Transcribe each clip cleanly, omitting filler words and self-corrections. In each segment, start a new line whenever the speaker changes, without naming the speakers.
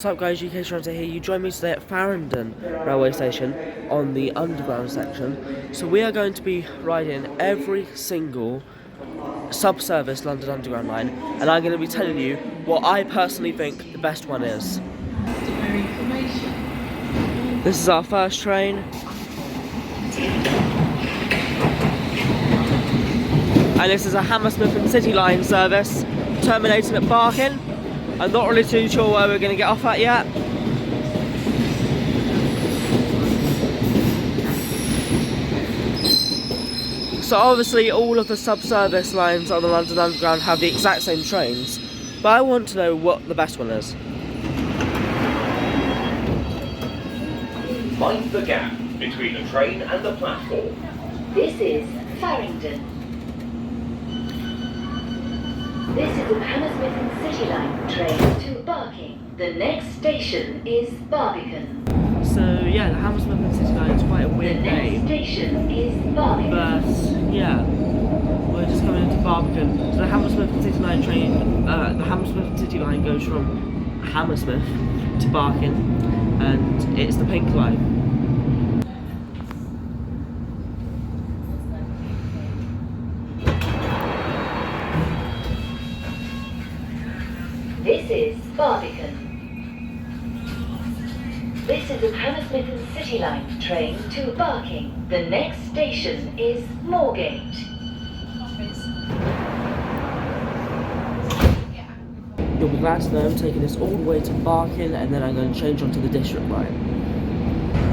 What's up guys, UKTransit here. You join me today at Farringdon railway station on the underground section. So we are going to be riding every single subsurface London Underground line, and I'm going to be telling you what I personally think the best one is. This is our first train. And this is a Hammersmith and City line service terminating at Barking. I'm not really too sure where we're going to get off at yet. So obviously all of the subsurface lines on the London Underground have the exact same trains, but I want to know what the best one is.
Mind the gap between the train and the platform.
This is Farringdon. This is a Hammersmith and City line train to Barking. The next station is Barbican.
So yeah, the Hammersmith and City line is quite a weird name.
The next station is Barbican.
But yeah, we're just coming into Barbican. So the Hammersmith and City line train, the Hammersmith and City line goes from Hammersmith to Barking, and it's the pink line.
This is Barbican. This is a Hammersmith and City line train to Barking. The next station is Moorgate.
You'll be glad to know I'm taking this all the way to Barking, and then I'm going to change onto the district line.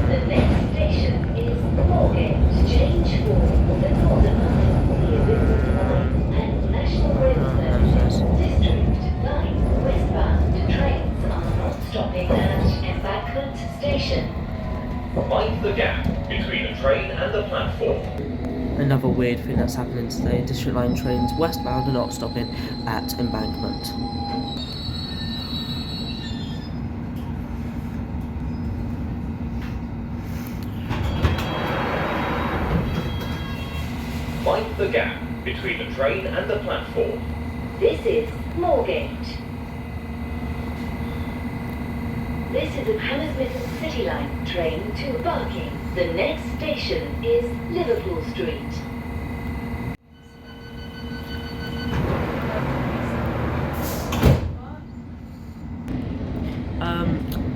The next station is Moorgate. Change for the Northern Line, the Elizabeth Line, and National Rail Services. District Line westbound trains are not stopping at Embankment Station.
Mind the gap between the train and the platform.
Another weird thing that's happening today, district line trains westbound are not stopping at Embankment.
Mind the gap between the train and the platform.
This is Moorgate. This is a Hammersmith and City line train to Barking. The next station is Liverpool Street.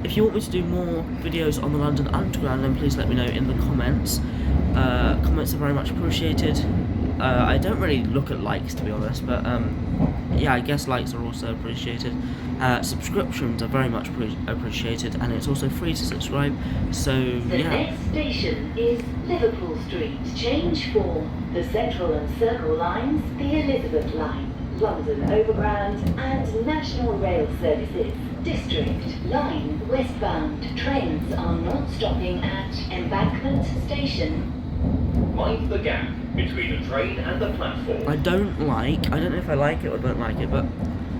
If you want me to do more videos on the London Underground, then please let me know in the comments. Comments are very much appreciated. I don't really look at likes, to be honest, but yeah, I guess likes are also appreciated. Subscriptions are very much appreciated, and it's also free to subscribe, so
The
yeah.
next station is Liverpool Street. Change for the Central and Circle lines, the Elizabeth line, London Overground, and National Rail Services. District Line westbound trains are not stopping at Embankment Station.
Mind the gap between the train and the platform.
I don't know if I like it or don't like it, but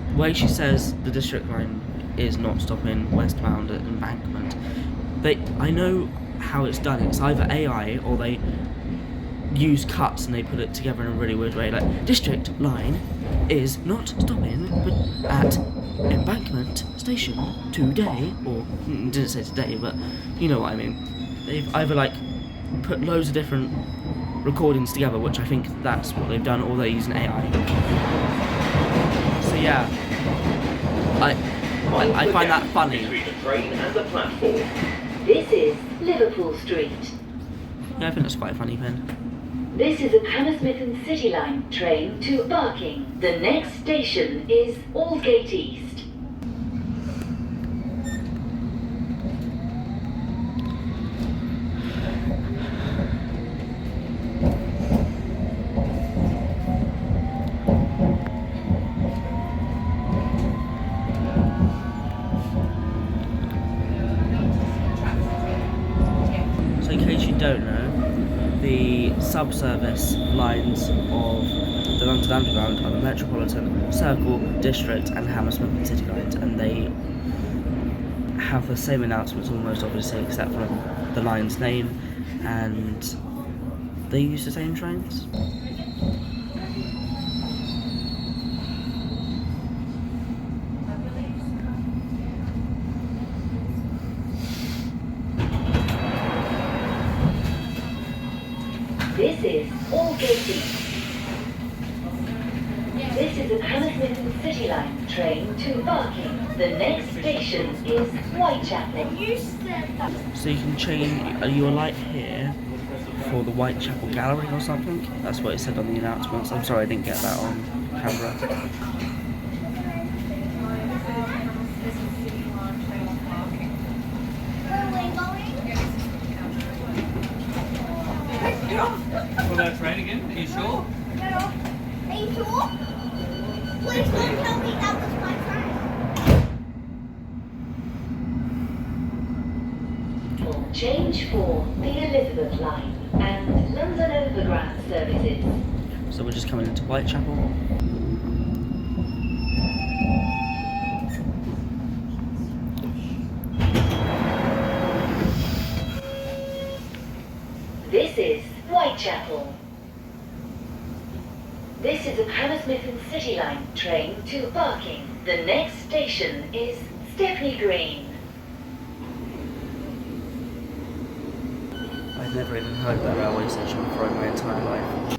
the way she says the district line is not stopping westbound at Embankment, I know how it's done. It's either AI or they use cuts and they put it together in a really weird way, like district line is not stopping at Embankment Station today, or didn't say today, but you know what I mean. They've either like put loads of different recordings together, which I think that's what they've done, or they're using AI. So yeah, I find that funny.
Between the train and the platform.
This is Liverpool Street.
Yeah, I think that's quite a funny thing.
This is a Hammersmith and City line train to Barking. The next station is Aldgate East.
So in case you don't know, the subsurface lines of the London Underground are the Metropolitan, Circle, District and Hammersmith and City lines, and they have the same announcements almost, obviously, except for the line's name, and they use the same trains.
This is Aldgate. This is a Hammersmith and City line train to Barking. The next station is Whitechapel.
So you can change your light here for the Whitechapel Gallery or something. That's what it said on the announcements. I'm sorry I didn't get that on camera.
Will that train again? Are you sure?
Are you sure? Please don't tell me that was my friend.
Change for the Elizabeth line and London Overground services.
So we're just coming into Whitechapel.
This is Whitechapel. This is a Hammersmith and City line train to Barking. The next station is Stepney Green.
I've never even heard of that railway station before in my entire life.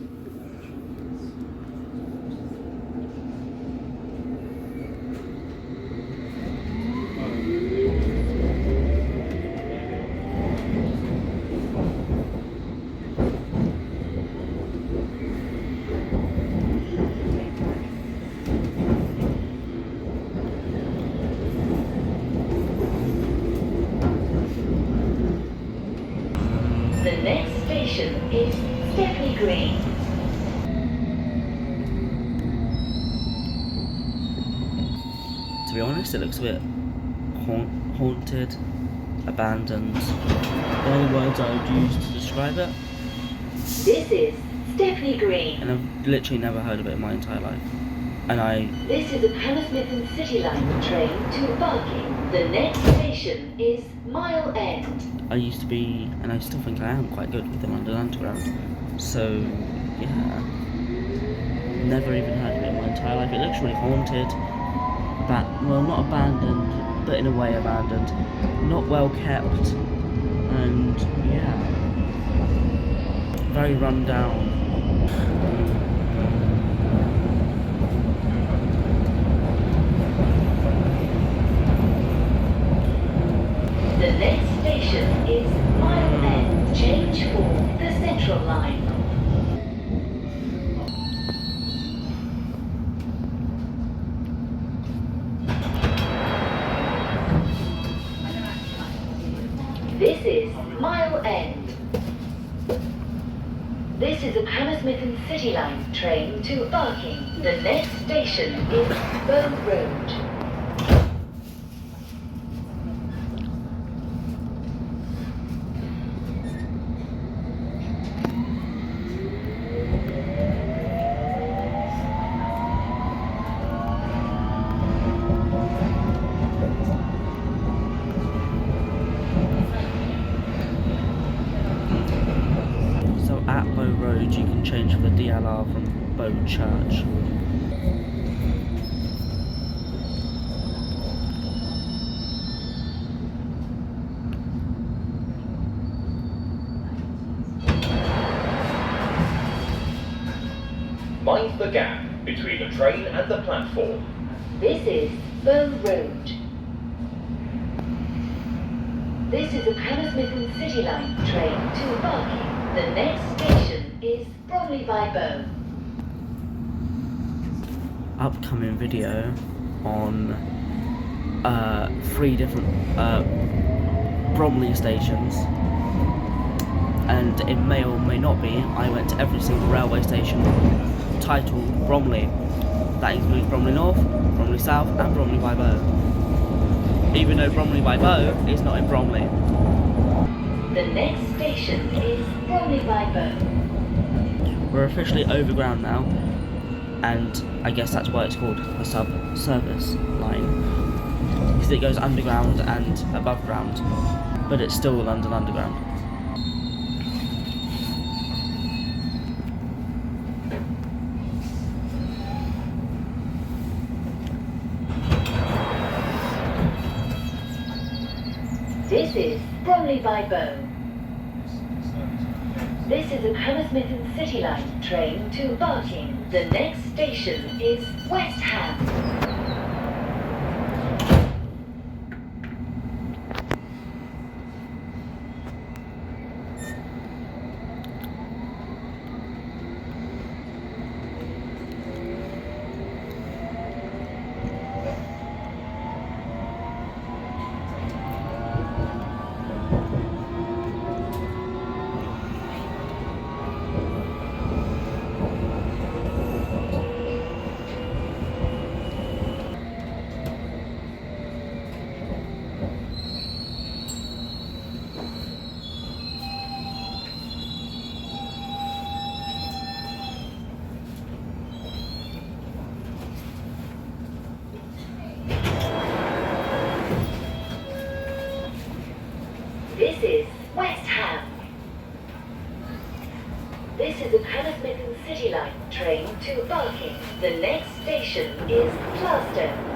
The next station is Stepney Green.
To be honest, it looks a bit haunted, abandoned. The only words I would use to describe it,
This is Stepney Green.
and I've literally never heard of it in my entire life. And
This is a Hammersmith and City line train to Barking. The next station is Mile End.
I used to be, and I still think I am quite good with the London Underground. So, yeah. Never even heard of it in my entire life. It looks really haunted. Well, not abandoned, but in a way abandoned. Not well kept. And, yeah. Very run down.
The next station is Mile End. Change for the Central line. This is Mile End. This is a Hammersmith and City line train to Barking. The next station is Bow Road.
So at Bow Road you can change for the DLR from Bow Church.
Mind the gap between the train and the platform.
This is Bow Road. This is a Hammersmith and City line train to Barking. The next station is Bromley by Bow.
Upcoming video on 3 different Bromley stations, and it may or may not be. I went to every single railway station titled Bromley. That includes Bromley North, Bromley South and Bromley by Bow. Even though Bromley by Bow is not in Bromley.
The next station is Bromley by Bow.
We're officially overground now, and I guess that's why it's called a subsurface line, because it goes underground and above ground, but it's still London Underground.
This is Bromley by Bow. This is a Hammersmith and City line train to Barking. The next station is West Ham. This is West Ham. This is a Hammersmith and City line train to Barking. The next station is Glasgow.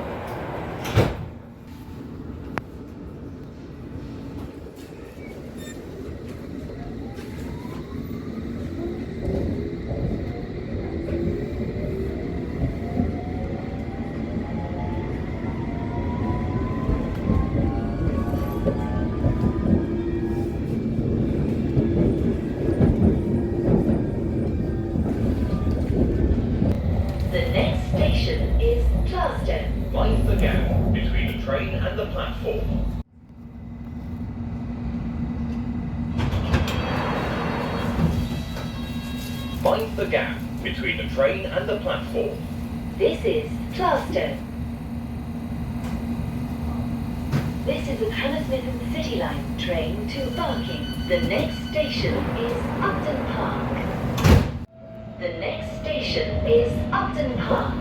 Mind the gap between the train and the platform. Mind the gap between the train and the platform.
This is Glasgow. This is a Hammersmith and City line train to Barking. The next station is Upton Park. The next station is Upton Park.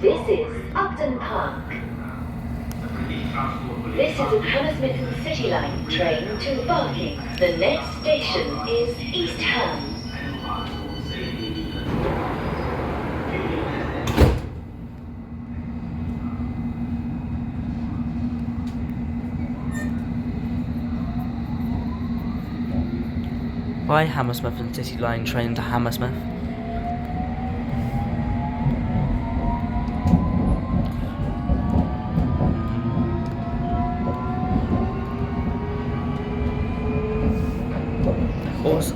This is Upton Park. This is a Hammersmith and City line train to Barking. The next station is East Ham.
Why Hammersmith and City line train to Hammersmith?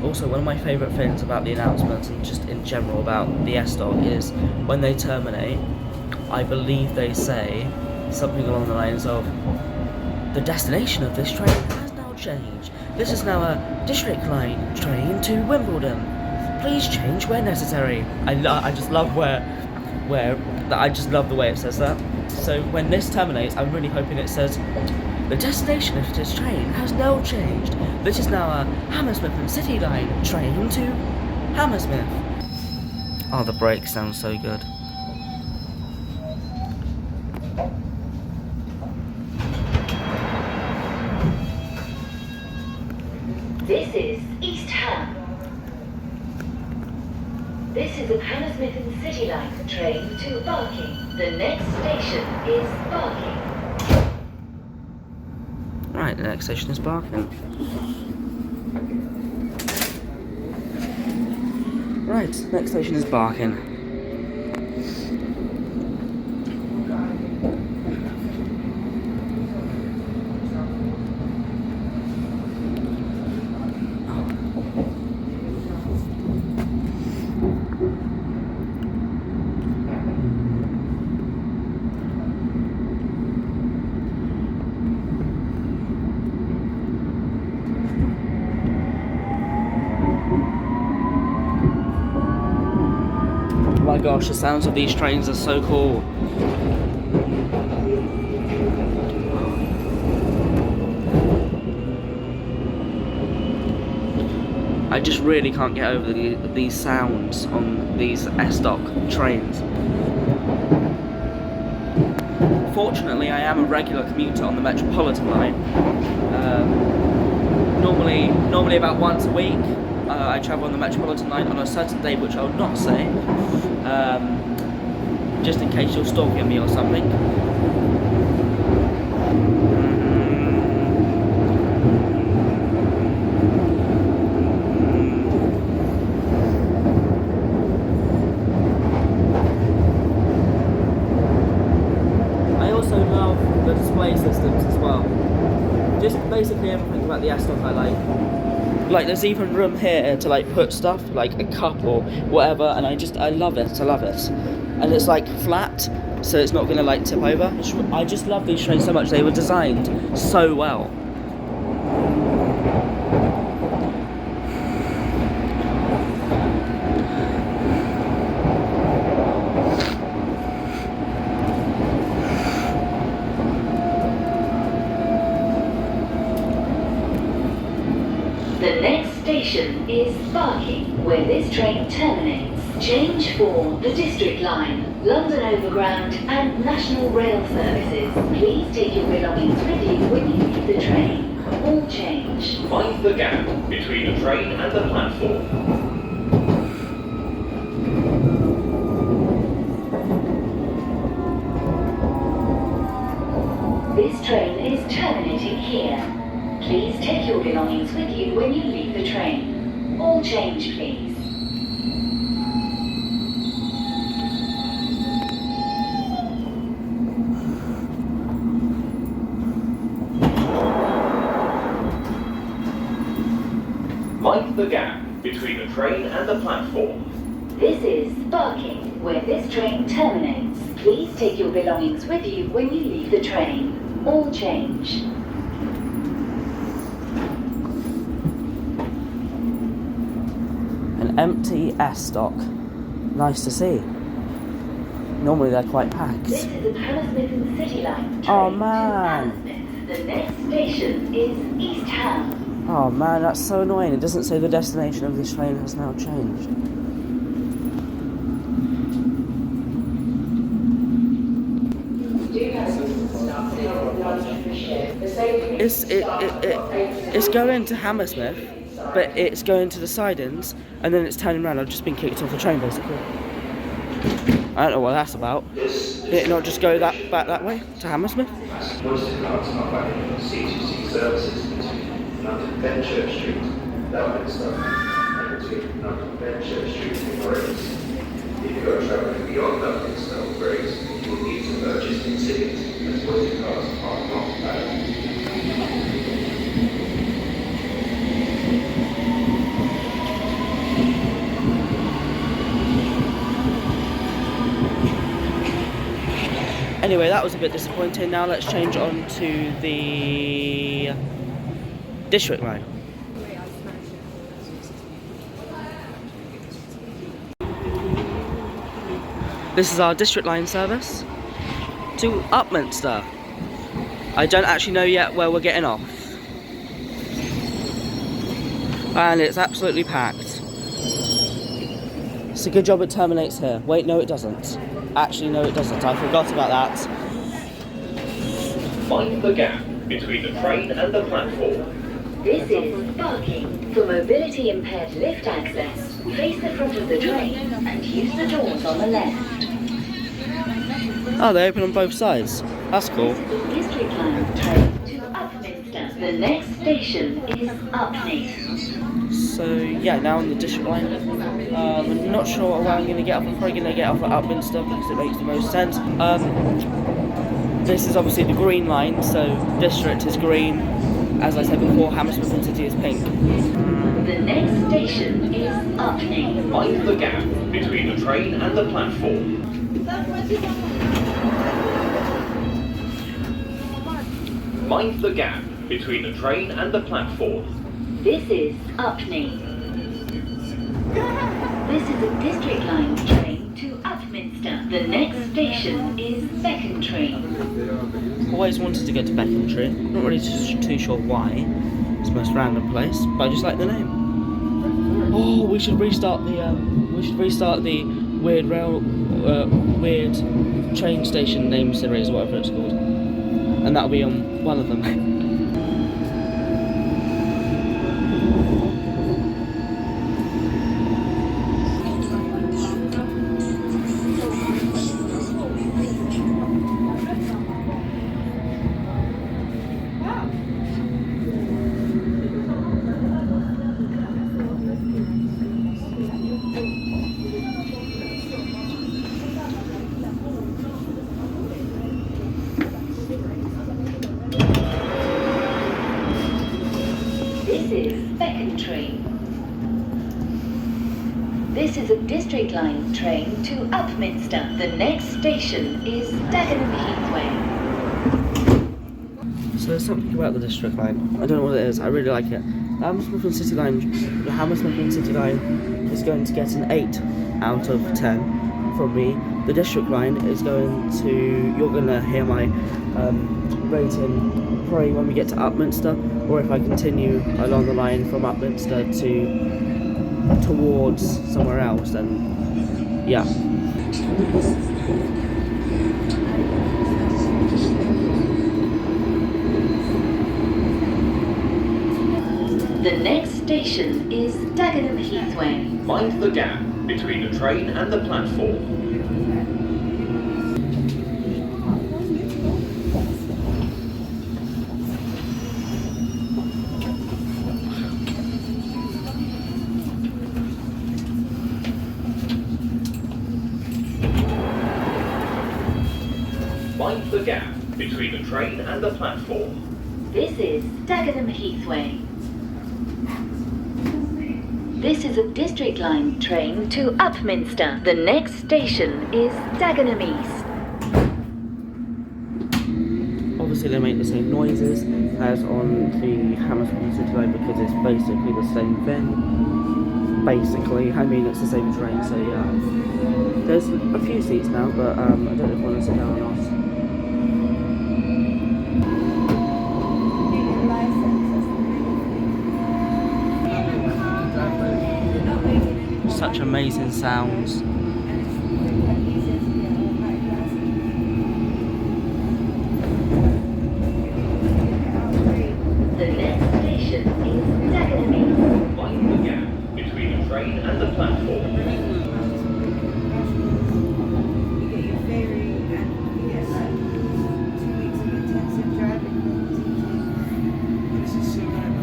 Also, one of my favourite things about the announcements and just in general about the S-Dog is when they terminate, I believe they say something along the lines of, the destination of this train has now changed. This is now a district line train to Wimbledon. Please change where necessary. I just love I just love the way it says that. So when this terminates, I'm really hoping it says, the destination of this train has now changed. This is now a Hammersmith and City line train to Hammersmith. Oh, the brakes sound so good.
This is East Ham. This is a Hammersmith and City line train to Barking. The next station is Barking.
Right, the next station is Barking. Right, next station is Barking. Oh my gosh, the sounds of these trains are so cool. I just really can't get over these sounds on these S-Dock trains. Fortunately, I am a regular commuter on the Metropolitan line. Normally about once a week. I travel on the Metropolitan line on a certain day, which I will not say, just in case you're stalking me or something. the S-Dock I like. Like, there's even room here to like put stuff, like a cup or whatever, and I love it. And it's like flat, so it's not gonna like tip over. I just love these trains so much. They were designed so well.
The next station is Barking, where this train terminates. Change for the District Line, London Overground and National Rail Services. Please take your belongings with you when you leave the train. All change.
Mind the gap between the train and the platform.
This train is terminating here. Please take your belongings with you when you leave the train. All change, please.
Mind the gap between the train and the platform.
This is Barking, where this train terminates. Please take your belongings with you when you leave the train. All change.
An empty S-Dock. Nice to see. Normally they're quite packed.
This is the Hammersmith and City line.
Oh,
Train
man.
to Hammersmith. The next station is East Ham.
Oh man, that's so annoying. It doesn't say the destination of this train has now changed. It's going to Hammersmith, but it's going to the sidings, and then it's turning around. I've just been kicked off the train, basically. I don't know what that's about. Did it not just go back that way to Hammersmith?
Oyster cards are running C2C services between London Benchurch Street, Belminster, and between London Benchurch Street and Grays. If you are travelling beyond Belminster or Grays, you will need to purchase new tickets, as Oyster cards are not valid.
Anyway, that was a bit disappointing. Now let's change on to the District Line. This is our District Line service to Upminster. I don't actually know yet where we're getting off. And it's absolutely packed. It's a good job it terminates here. Wait, no it doesn't. Actually, no it doesn't. I forgot about that.
Mind the gap between the train and the platform.
This is Barking. For mobility impaired lift access, face the front of the train and use the doors on the left.
Oh, they open on both sides. That's cool.
This is the District Line train to Upminster. The next station is Upney.
So yeah, now on the District Line. I'm not sure where I'm going to get off. I'm probably going to get off at Upminster because it makes the most sense. This is obviously the Green Line, so District is green. As I said before, Hammersmith and City is pink.
The next station is Upney.
Mind the gap between the train and the platform. Mind the gap between the train and the platform.
This is Upney. This is a District Line train to Upminster. The next station is Becontree.
Always wanted to go to Becontree. Not really too sure why. It's the most random place, but I just like the name. Oh, we should restart the weird weird train station name series, whatever it's called, and that'll be on one of them.
entry. This is a District Line train to Upminster. The next station is Dagenham Heathway.
So there's something about the District Line. I don't know what it is. I really like it. The Hammersmith and City Line is going to get an 8 out of 10 from me. The District Line is going to. You're going to hear my rating probably when we get to Upminster, or if I continue along the line from Upminster towards somewhere else, then yeah.
The next station is Dagenham Heathway.
Mind the gap between the train and the platform. Mind the gap between the train and the platform.
This is Dagenham Heathway. This is a District Line train to Upminster. The next station is Dagenham East.
Obviously they make the same noises as on the Hammersmith and City Line because it's basically the same thing. Basically, I mean it's the same train, so yeah. There's a few seats now, but I don't know if I want to sit down or not. Such amazing sounds.
The next station is Dagenham East.
Mind the gap between the train and the platform.
You get your ferry and you get like 2 weeks of intensive driving. This is so nice.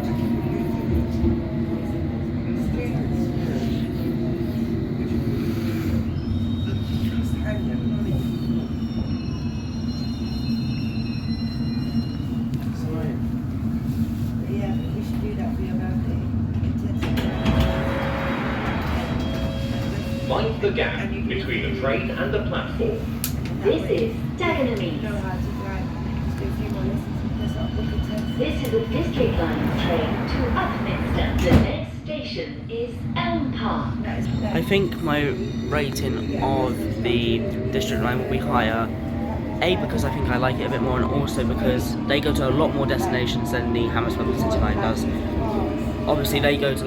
Yeah, we should do that for your birthday. Intensive driving.
Mind the gap between the train and the platform.
This is Dagenham
You know
East.
how to drive. Just do a few more lessons. Just not book a test.
This is a District Line train to Upminster. The next station is Elm Park.
I think my rating of the District Line will be higher. A, because I think I like it a bit more, and also because they go to a lot more destinations than the Hammersmith and City Line does. Obviously they go in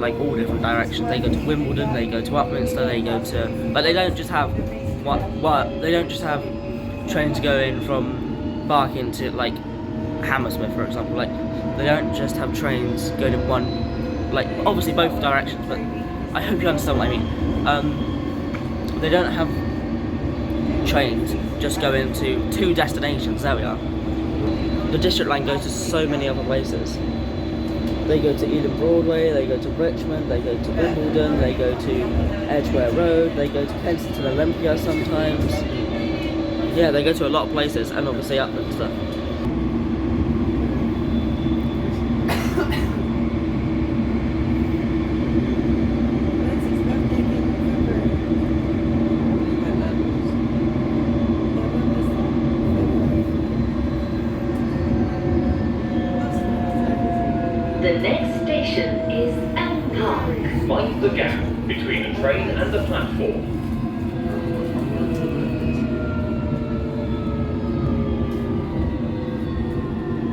all different directions. They go to Wimbledon, they go to Upminster, they go to, but they don't just have they don't just have trains going from Barking to like Hammersmith, for example. Like they don't just have trains going in one, like obviously both directions, but I hope you understand what I mean. They don't have trains just going to 2 destinations. There we are. The District Line goes to so many other places. They go to Eden Broadway, they go to Richmond, they go to Wimbledon, they go to Edgware Road, they go to Kensington Olympia sometimes. Yeah, they go to a lot of places, and obviously Upminster.
When's his birthday again? February.
The next station is Elm Park.
Mind the gap between the train and the platform.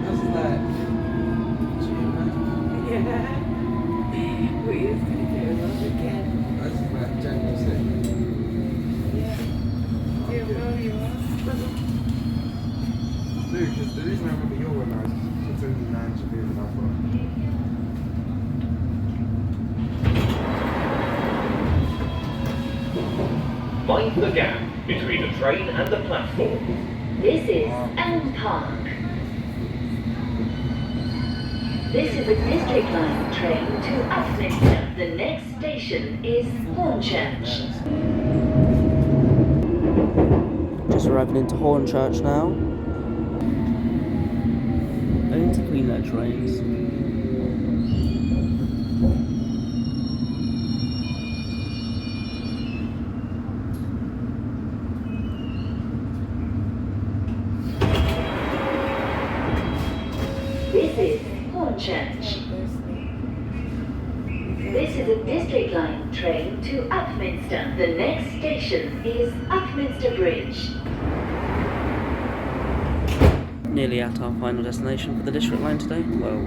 How's that? Yeah. We is going to get along again.
That's like January 6th.
Yeah. Yeah, well, you are.
Dude, because the reason I remember your one is 2009 should be enough for.
Mind the gap between the train and the platform.
This is Elm Park. This is a District Line train to Upminster. The next station is Hornchurch.
Just arriving into Hornchurch now. They need to clean their trains.
Hornchurch. This is a District Line train to Upminster. The next station is Upminster Bridge.
Nearly at our final destination for the District Line today. Well,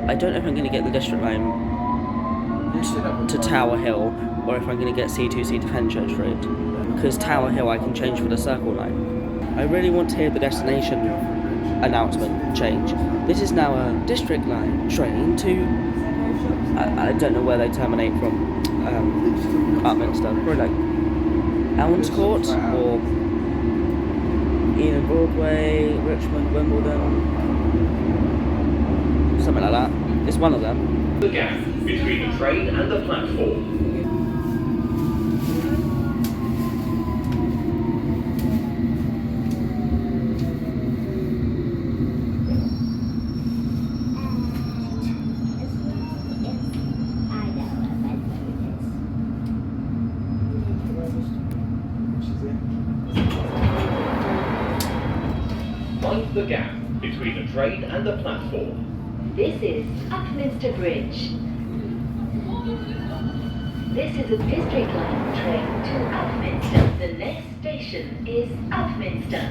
I don't know if I'm going to get the District Line to Tower Hill or if I'm going to get C2C to Fenchurch Street. Because Tower Hill I can change for the Circle Line. I really want to hear the destination announcement change. This is now a District Line train to... I don't know where they terminate from. Upminster. Probably like Elms Court or Eden Broadway, Richmond, Wimbledon. Something like that. It's one of them.
The gap between the train and the platform. Mind the gap between the train and the platform.
This is Upminster Bridge. This is a District Line train to Upminster. The next station is Upminster.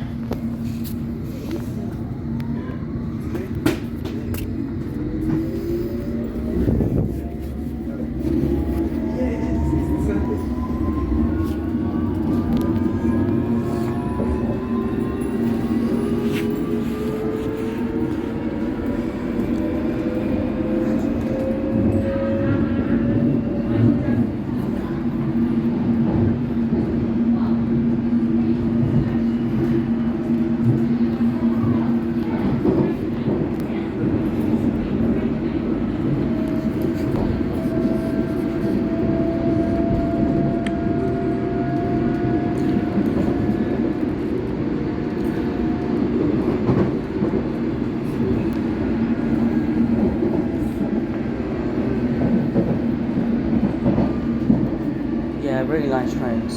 Really nice trains.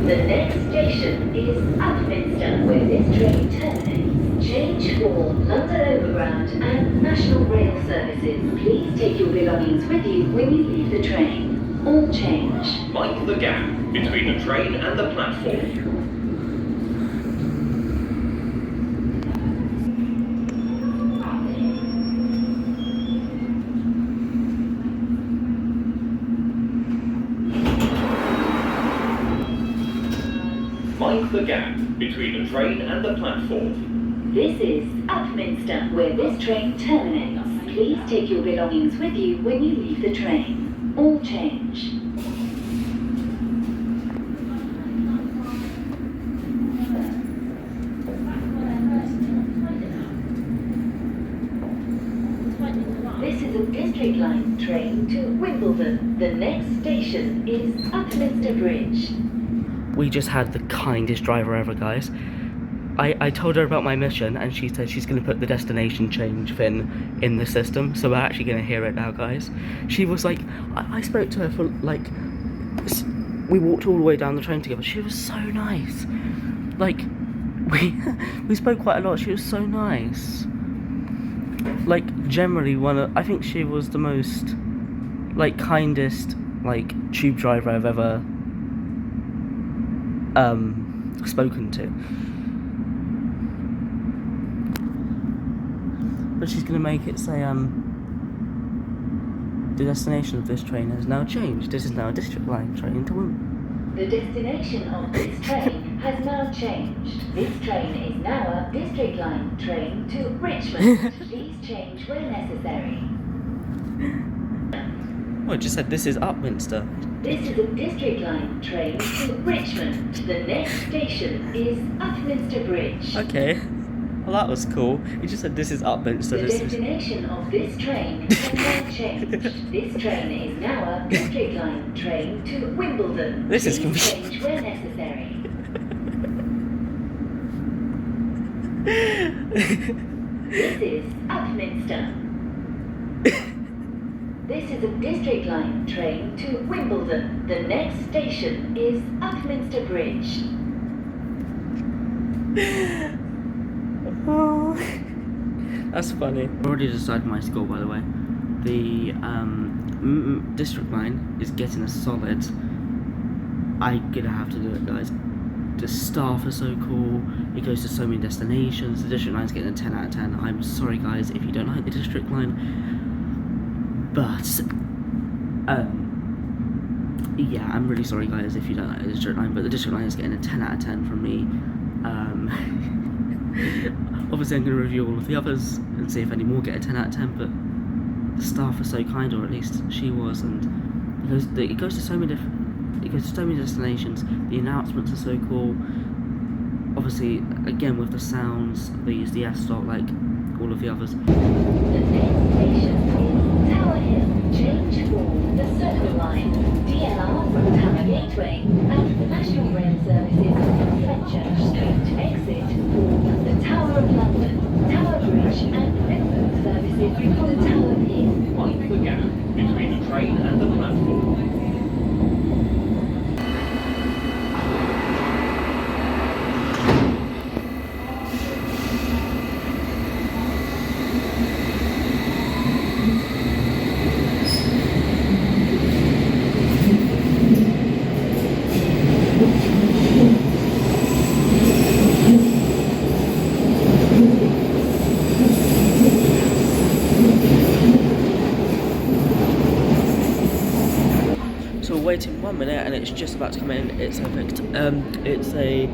The next station is Upminster, where this train terminates. Change for London Overground and National Rail services. Please take your belongings with you when you leave the train. All change.
Mind the gap between the train and the platform. Mind the gap between the train and the platform.
This is Upminster, where this train terminates. Please take your belongings with you when you leave the train. All change. This is a District Line train to Wimbledon. The next station is Upminster Bridge.
We just had the kindest driver ever, guys. I told her about my mission and she said she's going to put the destination change thing in the system, so we're actually going to hear it now, guys. She was like, I spoke to her for like, we walked all the way down the train together. She was so nice. Like, we spoke quite a lot. She was so nice. Like, generally I think she was the most, like, kindest, like, tube driver I've ever spoken to. But she's gonna make it say the destination of this train has now changed. This is now a District Line train to Wimbledon.
The destination of this train has now changed. This train is now a District Line train to Richmond. Please change where necessary.
Oh, it just said this is Upminster.
This is a District Line train to Richmond. The next station is Upminster Bridge.
Okay. Well, that was cool. It just said this is Upminster.
The destination of this train has now changed. This train is now a District Line train to Wimbledon.
This is
Please
confusing.
change where necessary. This is Upminster. This is is a District Line train to Wimbledon. The next station is Upminster Bridge.
Oh, that's funny. I've already decided my score, by the way. The District Line is getting a solid. I'm gonna have to do it, guys. The staff are so cool. It goes to so many destinations. The District Line's getting a 10 out of 10. I'm sorry, guys, if you don't like the District Line, but yeah, I'm really sorry, guys, if you don't like the District Line. But the District Line is getting a 10 out of 10 from me. Obviously, I'm going to review all of the others and see if any more get a 10 out of 10. But the staff are so kind, or at least she was, and it goes to so many different. It goes to so many destinations. The announcements are so cool. Obviously, again with the sounds, they use the S-stop like all of the others.
The next station is Tower Hill. Change for the Circle Line, DLR from Tower Gateway, and the National Rail Services Fenchurch Street exit for the Tower of London, Tower Bridge, and Riverboat services for the Tower Pier.
Mind the gap between the train and the platform.
Waiting 1 minute and it's just about to come in. It's perfect. It's a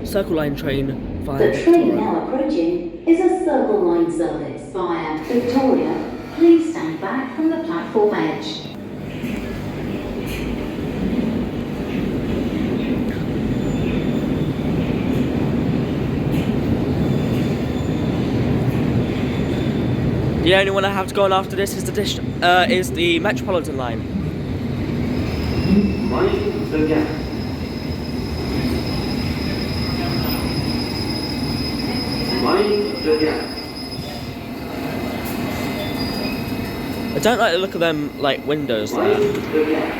Circle Line train via
The train
Victoria.
now approaching is a Circle Line service via Victoria. Please stand back from the platform edge.
The only one I have to go on after this is the Metropolitan line.
Mind the gap. Mind the gap.
I don't like the look of them like windows there.
Mind the gap.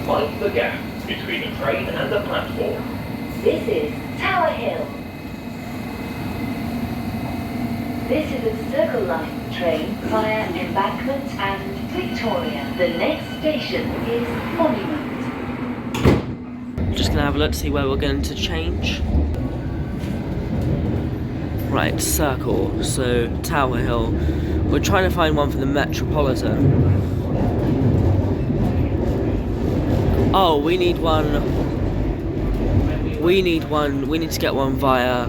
Mind the gap between the train and the platform.
This is Tower Hill. This is a Circle Line train via Embankment and Victoria. The next station is Monument.
Just gonna have a look to see where we're going to change. Right, Circle, so Tower Hill. We're trying to find one for the Metropolitan. Oh, we need one. We need to get one via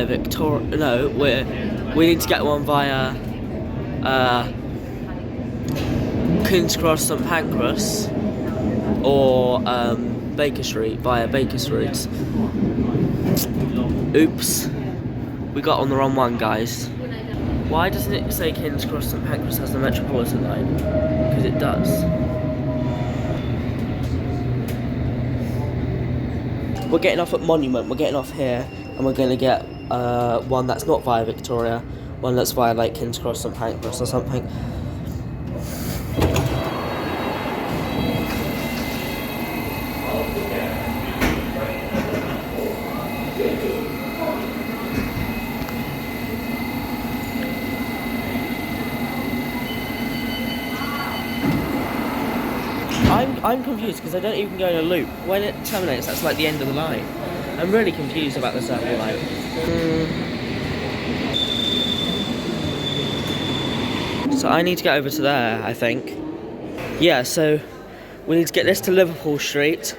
Victoria. No, we need to get one via King's Cross, St Pancras, or Baker Street via Baker Street. Oops, we got on the wrong one, guys. Why doesn't it say King's Cross, St Pancras has the Metropolitan line? Because it does. We're getting off at Monument. We're getting off here, and we're going to get one that's not via Victoria, one that's via like King's Cross, St Pancras or something. I'm confused because I don't even go in a loop. When it terminates, that's like the end of the line. I'm really confused about the Circle Line. So I need to get over to there, I think. Yeah, so we need to get this to Liverpool Street,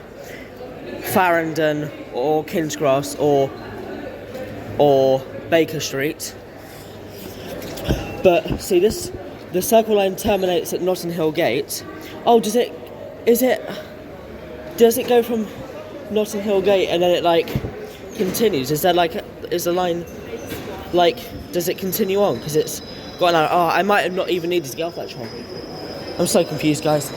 Farringdon, or King's Cross, or Baker Street. But see, the Circle Line terminates at Notting Hill Gate. Oh, does it go from Notting Hill Gate and then it like continues? Is the line like, does it continue on? Because it's got an, oh, I might have not even needed to get off that train. I'm so confused, guys.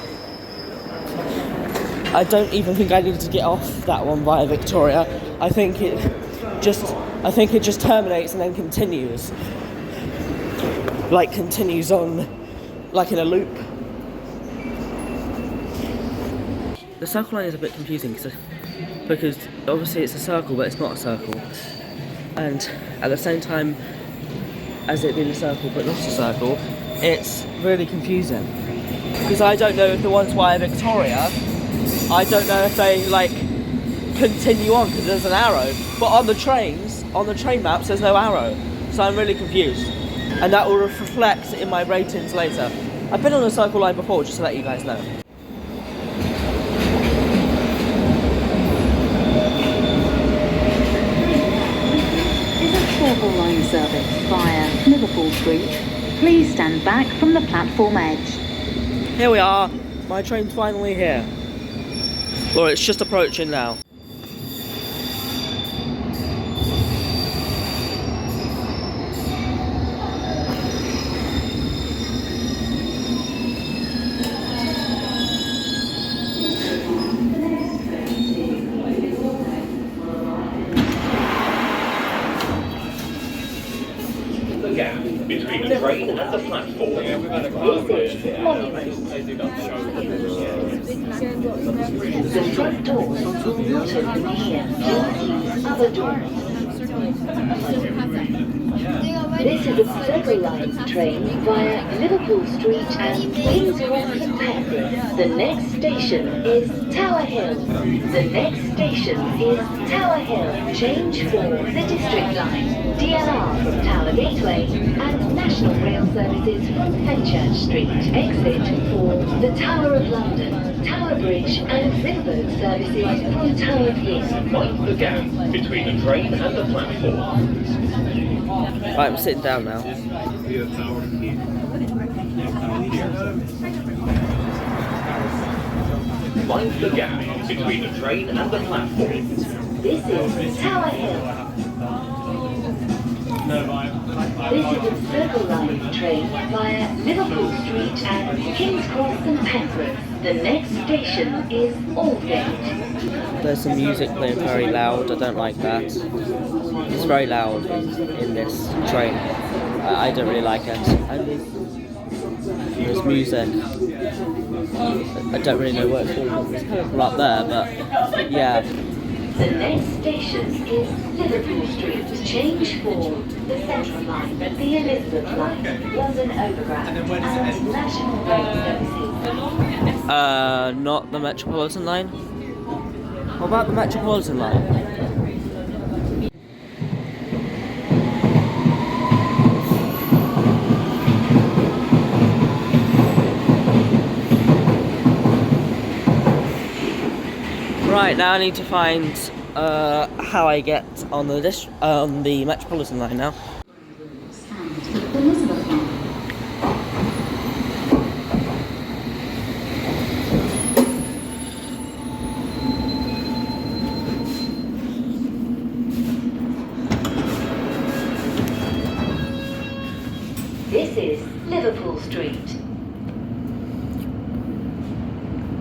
I don't even think I needed to get off that one via Victoria. I think it just terminates and then continues. like continues on like in a loop. The circle line is a bit confusing because obviously it's a circle but it's not a circle, and at the same time as it being a circle but not a circle, it's really confusing because I don't know if the ones via Victoria, I don't know if they like continue on because there's an arrow, but on the train maps there's no arrow, so I'm really confused, and that will reflect in my ratings later. I've been on a circle line before, just to let you guys know.
Is a Circle Line service via Liverpool Street. Please stand back from the platform edge.
Here we are, my train's finally here. Well, it's just approaching now.
The gap between the train and the platform.
The front doors will not open here. Use other doors. This is a Circle Line train via Liverpool Street and King's Cross and Pembroke. The next station is Tower Hill. The next station is Tower Hill. Change for the District Line, DLR from Tower Gateway, and National Rail Services from Fenchurch Street. Exit for the Tower of London, Tower Bridge, and Riverboat services from Tower Hill.
Mind the gap between the train and the platform.
Right, I'm sitting down now.
Mind the gap between the train and the platform.
This is Tower Hill. This is a Circle Line train via Liverpool Street and King's Cross and Pembroke. The next station is Aldgate.
There's some music playing very loud, I don't like that. It's very loud in this train. I don't really like it. And there's music. I don't really know what it's called. It's kind of up there, but yeah.
The next station is Liverpool Street. Change for the Central Line, the Elizabeth Line, London Overground, and National Rail Services.
Not the Metropolitan line. What about the Metropolitan line? Right, now I need to find how I get on the Metropolitan line now.
Elizabeth Line. This is Liverpool Street.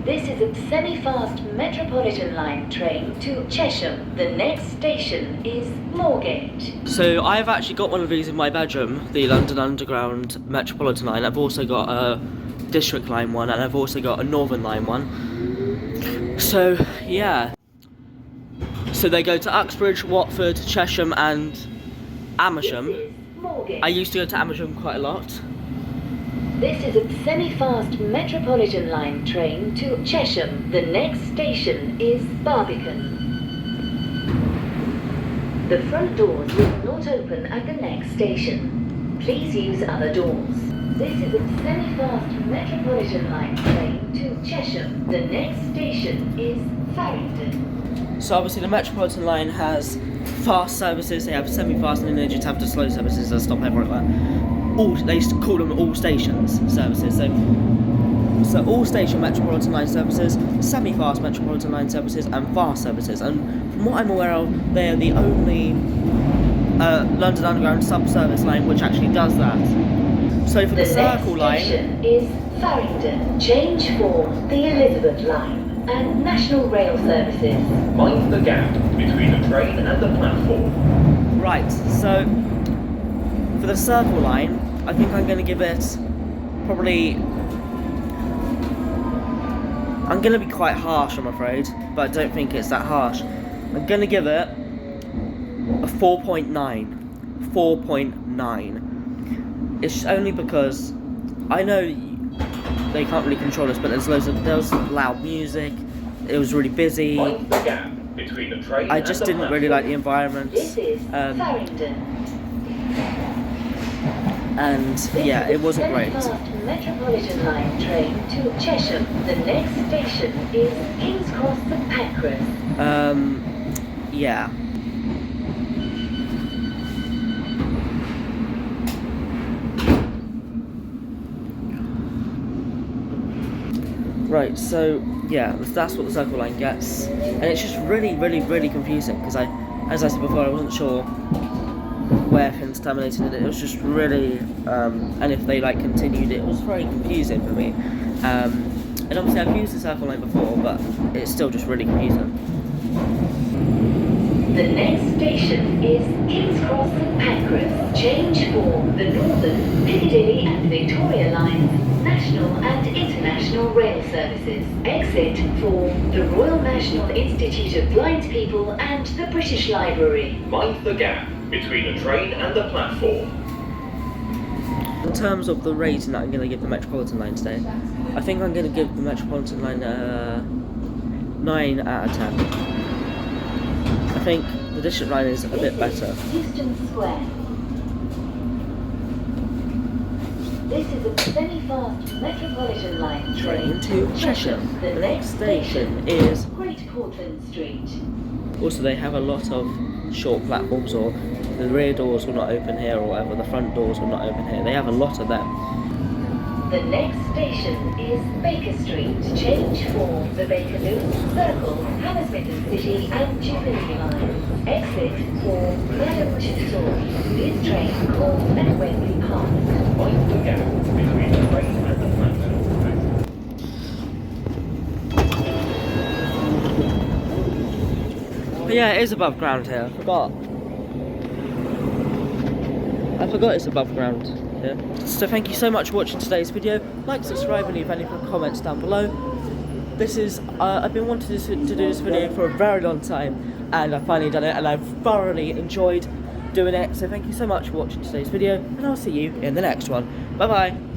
This is a semi-fast Metropolitan line train to Chesham. The next station is Moorgate.
So I've actually got one of these in my bedroom, the London Underground Metropolitan line. I've also got a District Line one, and I've also got a Northern Line one. So yeah. So they go to Uxbridge, Watford, Chesham and Amersham. I used to go to Amersham quite a lot.
This is a semi-fast Metropolitan line train to Chesham. The next station is Barbican. The front doors will not open at the next station. Please use other doors. This is a semi-fast Metropolitan line train to Chesham. The next station is Farringdon.
So obviously the Metropolitan line has fast services, they have semi-fast, and then they just have the slow services that stop everywhere. They call them all stations services. So all station Metropolitan line services, semi-fast Metropolitan line services, and fast services. And from what I'm aware of, they are the only London Underground subsurface line which actually does that. So for the Circle line,
next station is Farringdon. Change for the Elizabeth line and National Rail Services.
Mind the gap between the train and the platform.
right. So for the Circle line, I think I'm going to give it probably... I'm going to be quite harsh, I'm afraid, but I don't think it's that harsh. I'm going to give it a 4.9. 4.9. It's only because I know they can't really control us, but there was loud music, it was really busy.
Mind the gap between the train
I
and
just
the
didn't really like the
platform.
environment.
This is Farringdon.
And yeah, it wasn't great.
Fast Metropolitan line train to Chesham. The next station is King's Cross and Pancras.
Yeah. Right, so yeah, that's what the Circle Line gets, and it's just really, really, really confusing because as I said before, I wasn't sure where things terminated, and it was just really, and if they like continued, it was very confusing for me. And obviously I've used the Circle Line before, but it's still just really confusing.
The next station is King's Cross and Pancras. Change for the Northern, Piccadilly and Victoria lines, national and international rail services. Exit for the Royal National Institute of Blind People and the British Library.
Mind the gap between the train and the platform.
In terms of the rating that I'm going to give the Metropolitan line today, I think I'm going to give the Metropolitan line 9 out of 10. I think the District line is a bit better.
Euston Square. This is a semi-fast Metropolitan line train
to Chesham. The next station is
Great Portland Street.
Also, they have a lot of short platforms, or the rear doors will not open here, or whatever, the front doors will not open here. They have a lot of them.
The next station is Baker Street. Change for the Bakerloo, Circle, Hammersmith and City and Jubilee line. Exit for Madame Tussauds. This train calls at Wembley Park.
Mind the gap between the train and the platform.
But yeah, it is above ground here. I forgot it's above ground here. So thank you so much for watching today's video. Like, subscribe, and leave any comments down below. This is I've been wanting to do this video for a very long time, and I've finally done it, and I've thoroughly enjoyed doing it. So thank you so much for watching today's video, and I'll see you in the next one. Bye bye.